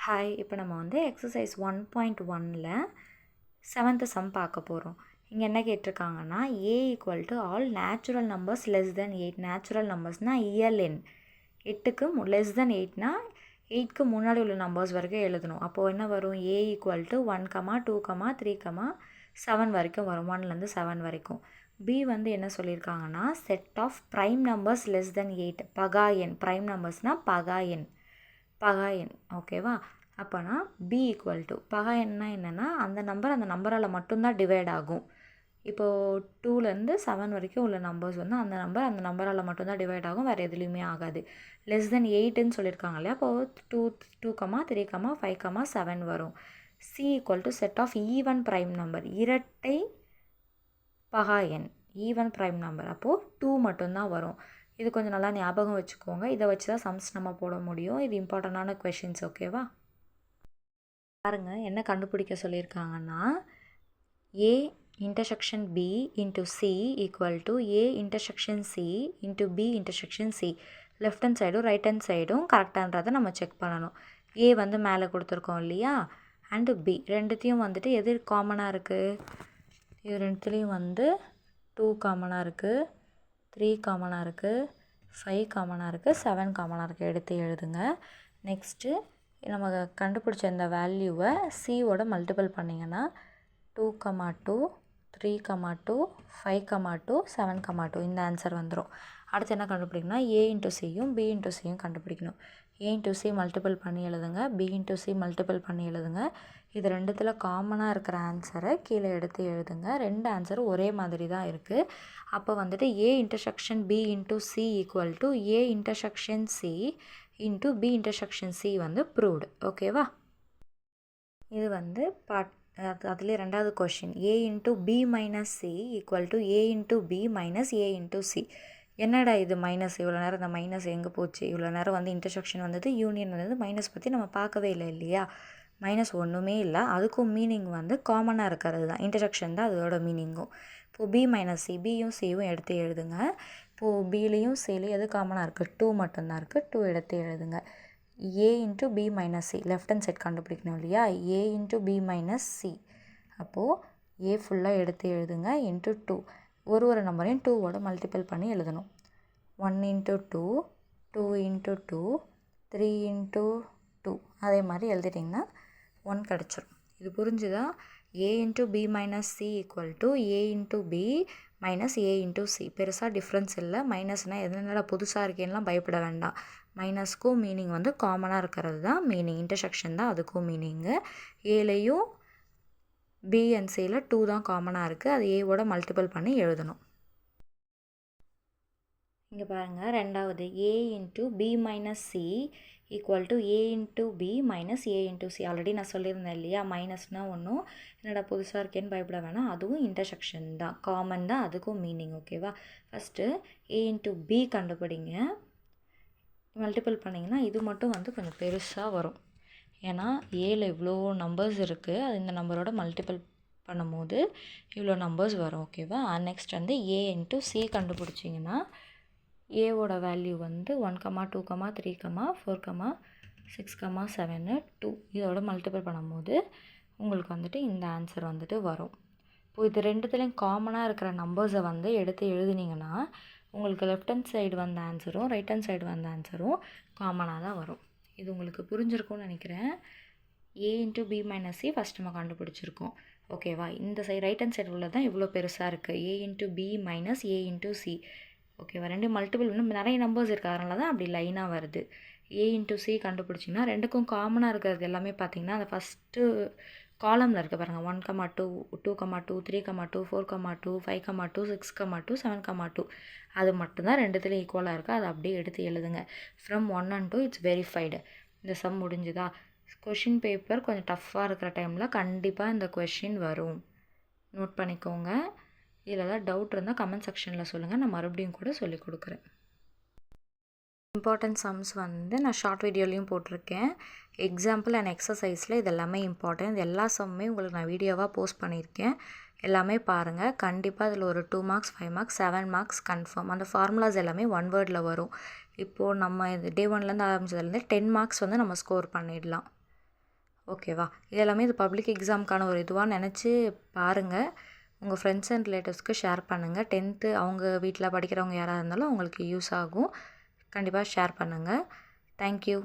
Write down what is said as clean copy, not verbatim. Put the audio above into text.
Hi, இப்போ நம்ம வந்து எக்ஸசைஸ் 1.1ல் 7th சம் பார்க்க போகிறோம். இங்கே என்ன கேட்டிருக்காங்கன்னா, A equal to all natural numbers less than 8. Natural நம்பர்ஸ்னால் இயல் எண் 8க்கு லெஸ் தென் 8னா 8க்கு முன்னாடி உள்ள நம்பர்ஸ் வரைக்கும் எழுதணும். அப்போது என்ன வரும்? ஏ ஈக்குவல் டு 1, 2, 3, 7 வரைக்கும் வரும். 1லேருந்து 7 வரைக்கும். பி வந்து என்ன சொல்லியிருக்காங்கன்னா, set of prime numbers less than 8. பகா எண். ப்ரைம் நம்பர்ஸ்னால் பகா எண். ஓகேவா? அப்போனா பி ஈக்குவல் டு பகா எண்ணா என்னென்னா அந்த நம்பரால் மட்டும்தான் டிவைட் ஆகும். இப்போது 2லேருந்து 7 வரைக்கும் உள்ள நம்பர்ஸ் வந்து அந்த நம்பரால் மட்டும்தான் டிவைட் ஆகும், வேறு எதுலேயுமே ஆகாது. லெஸ் தென் 8ன்னு சொல்லியிருக்காங்க இல்லையா? அப்போது 2, 3, 5, 7 வரும். C equal to set of even prime number. இரட்டை பகா எண், ஈவன் ப்ரைம் நம்பர். அப்போது 2 மட்டும்தான் வரும். இது கொஞ்சம் நல்லா ஞாபகம் வச்சுக்கோங்க. இதை வச்சு தான் சம்ஸ் நம்ம போட முடியும். இது இம்பார்ட்டண்டான கொஷின்ஸ். ஓகேவா? பாருங்கள், என்ன கண்டுபிடிக்க சொல்லியிருக்காங்கன்னா, A intersection B into C equal to A intersection C into B intersection C. Left hand சைடும் ரைட் ஹேண்ட் சைடும் கரெக்டான்றதை நம்ம செக் பண்ணணும். ஏ வந்து மேலே கொடுத்துருக்கோம் இல்லையா? அண்டு பி ரெண்டுத்தையும் வந்துட்டு எது காமனாக இருக்குது? இது ரெண்டுத்துலேயும் வந்து 2 காமனாக இருக்குது, 3 காமனாக இருக்குது, 5 காமனாக இருக்குது, 7 காமனாக இருக்குது. எடுத்து எழுதுங்க. நெக்ஸ்ட்டு நம்ம கண்டுபிடிச்ச இந்த வேல்யூவை சியோட மல்டிபிள் பண்ணிங்கன்னா 2, 2, 3, 2, 5, 2, 7, 2 இந்த ஆன்சர் வந்துடும். அடுத்து என்ன கண்டுபிடிக்கணும்னா, ஏ இன்ட்டு சியும் பி இன்ட்டு சியும் கண்டுபிடிக்கணும். ஏ இன்ட்டு சி மல்டிபிள் பண்ணி எழுதுங்க, பி இன்ட்டு சி மல்டிபிள் பண்ணி எழுதுங்க. இது ரெண்டுத்தில் காமனாக இருக்கிற ஆன்சரை கீழே எடுத்து எழுதுங்க. ரெண்டு ஆன்சரும் ஒரே மாதிரி தான் இருக்குது. அப்போ வந்துட்டு A intersection B into C equal to A intersection C into B intersection C வந்து ப்ரூவ்டு. ஓகேவா? இது வந்து அதுலேயே ரெண்டாவது question. A into B minus C equal to A into B minus A into C. என்னடா இது மைனஸ்? இவ்வளோ நேரம் இந்த மைனஸ் எங்கே போச்சு? இவ்வளோ நேரம் வந்து இன்டர்செக்ஷன் வந்தது, யூனியன் வந்தது, மைனஸ் பற்றி நம்ம பார்க்கவே இல்லை இல்லையா? மைனஸ் ஒன்றுமே இல்லை. அதுக்கும் மீனிங் வந்து காமனாக இருக்கிறது தான். இன்டர்செக்ஷன் தான் அதோட மீனிங்கும். இப்போது பி மைனஸ் சி, பியும் சியும் எடுத்து எழுதுங்க. இப்போது பிலையும் சிலையும் எது காமனாக இருக்குது? 2 மட்டும்தான் இருக்குது. 2 எடுத்து எழுதுங்க. A into B minus C, left hand side கண்டுபிடிக்கணும் இல்லையா? A into B minus C. அப்போது ஏ ஃபுல்லாக எடுத்து எழுதுங்க. இன்ட்டு 2, ஒரு நம்பரையும் 2வோட மல்டிபிள் பண்ணி எழுதணும். 1 இன்ட்டு 2, 2 இன்ட்டு 2, 3 இன்ட்டு 2. அதே மாதிரி எழுதிட்டிங்கன்னா 1 கிடச்சிரும். இது புரிஞ்சுதா? A into B minus C equal to A into B minus A into C. பெருசாக டிஃப்ரென்ஸ் இல்லை. மைனஸ்னால் எதுனால புதுசாக இருக்கேன்னா பயப்பட வேண்டாம். மைனஸ்க்கும் மீனிங் வந்து காமனாக இருக்கிறது தான் மீனிங். இன்டர்செக்ஷன் தான் அதுக்கும் மீனிங்கு. ஏலையும் பி அண்ட் சியில் 2 தான் காமனாக இருக்குது. அது ஏவோட மல்டிபிள் பண்ணி எழுதணும். இங்கே பாருங்கள், ரெண்டாவது A into B minus C equal to A into B minus A into C. Already நான் சொல்லியிருந்தேன் இல்லையா? மைனஸ்னால் ஒன்றும் என்னடா புதுசாக இருக்கேன்னு பயப்பட வேணாம். அதுவும் இன்டர்செக்ஷன் தான், காமன் தான், அதுக்கும் மீனிங். ஓகேவா? ஃபஸ்ட்டு ஏ இன்ட்டு பி கண்டுபிடிங்க. மல்டிபிள் பண்ணிங்கன்னா இது மட்டும் வந்து கொஞ்சம் பெருசாக வரும். ஏன்னா ஏல இவ்வளோ நம்பர்ஸ் இருக்குது. அது இந்த நம்பரோட மல்டிபிள் பண்ணும்போது இவ்வளோ நம்பர்ஸ் வரும். ஓகேவா? நெக்ஸ்ட் வந்து ஏ இன்ட்டு சி கண்டுபிடிச்சிங்கன்னா ஏவோட வேல்யூ வந்து 1, 2, 3, 4, 6, 7, 2 இதோட மல்டிபிள் பண்ணும்போது உங்களுக்கு வந்துட்டு இந்த ஆன்சர் வந்துட்டு வரும். இப்போது இது ரெண்டுத்துலேயும் காமனாக இருக்கிற நம்பர்ஸை வந்து எடுத்து எழுதுனீங்கன்னா உங்களுக்கு லெஃப்ட் ஹேண்ட் சைடு வந்த ஆன்சரும் ரைட் ஹேண்ட் சைடு வந்த ஆன்சரும் காமனாக தான் வரும். இது உங்களுக்கு புரிஞ்சிருக்கும்னு நினைக்கிறேன். A into B minus C first நம்ம கண்டுபிடிச்சிருக்கோம். ஓகேவா? இந்த சைடு ரைட் ஹேண்ட் சைடு உள்ள தான் இவ்வளோ பெருசாக இருக்குது. ஏ into B minus A into C. ஓகேவா? ரெண்டு மல்டிபிள் இன்னும் நிறைய நம்பர்ஸ் இருக்குது, அதனால தான் அப்படி லைனாக வருது. ஏ இன்ட்டு சி கண்டுபிடிச்சிங்கன்னா ரெண்டுக்கும் காமனாக இருக்கிறது எல்லாமே பார்த்திங்கன்னா அந்த ஃபஸ்ட்டு காலமில் இருக்குது பாருங்கள். 1, 2, 2, 3, 2, 4, 2, 5, 2, 6, 2, 7, 2 அது மட்டும்தான் ரெண்டுத்துலேயும் ஈக்குவலாக இருக்குது. அதை அப்படியே எடுத்து எழுதுங்க. From 1 and 2 it's verified. இந்த சம் முடிஞ்சுதா? கொஷின் பேப்பர் கொஞ்சம் டஃப்பாக இருக்கிற டைமில் கண்டிப்பாக இந்த கொஷின் வரும். நோட் பண்ணிக்கோங்க. இதில் ஏதாவது டவுட் இருந்தால் கமெண்ட் செக்ஷனில் சொல்லுங்கள். நான் மறுபடியும் கூட சொல்லிக் கொடுக்குறேன். இம்பார்ட்டன்ட் சம்ஸ் வந்து நான் ஷார்ட் வீடியோலையும் போட்டிருக்கேன். எக்ஸாம்பிள் அண்ட் எக்ஸசைஸில் இது எல்லாமே இம்பார்ட்டன்ட். எல்லா சம்மே உங்களுக்கு நான் வீடியோவாக போஸ்ட் பண்ணியிருக்கேன். எல்லாமே பாருங்கள். கண்டிப்பாக இதில் ஒரு 2 மார்க்ஸ், 5 மார்க்ஸ், 7 மார்க்ஸ் கன்ஃபார்ம். அந்த ஃபார்முலாஸ் எல்லாமே 1 வேர்டில் வரும். இப்போது நம்ம இது டே 1லேருந்து ஆரம்பிச்சதுலேருந்து 10 மார்க்ஸ் வந்து நம்ம ஸ்கோர் பண்ணிடலாம். ஓகேவா? இது எல்லாமே இது பப்ளிக் எக்ஸாமுக்கான ஒரு இதுவாக நினச்சி பாருங்கள். உங்கள் ஃப்ரெண்ட்ஸ் அண்ட் ரிலேட்டிவ்ஸ்க்கு ஷேர் பண்ணுங்கள். 10th அவங்க வீட்டில் படிக்கிறவங்க யாராக இருந்தாலும் அவங்களுக்கு யூஸ் ஆகும். கண்டிப்பாக ஷேர் பண்ணுங்கள். தேங்க்யூ.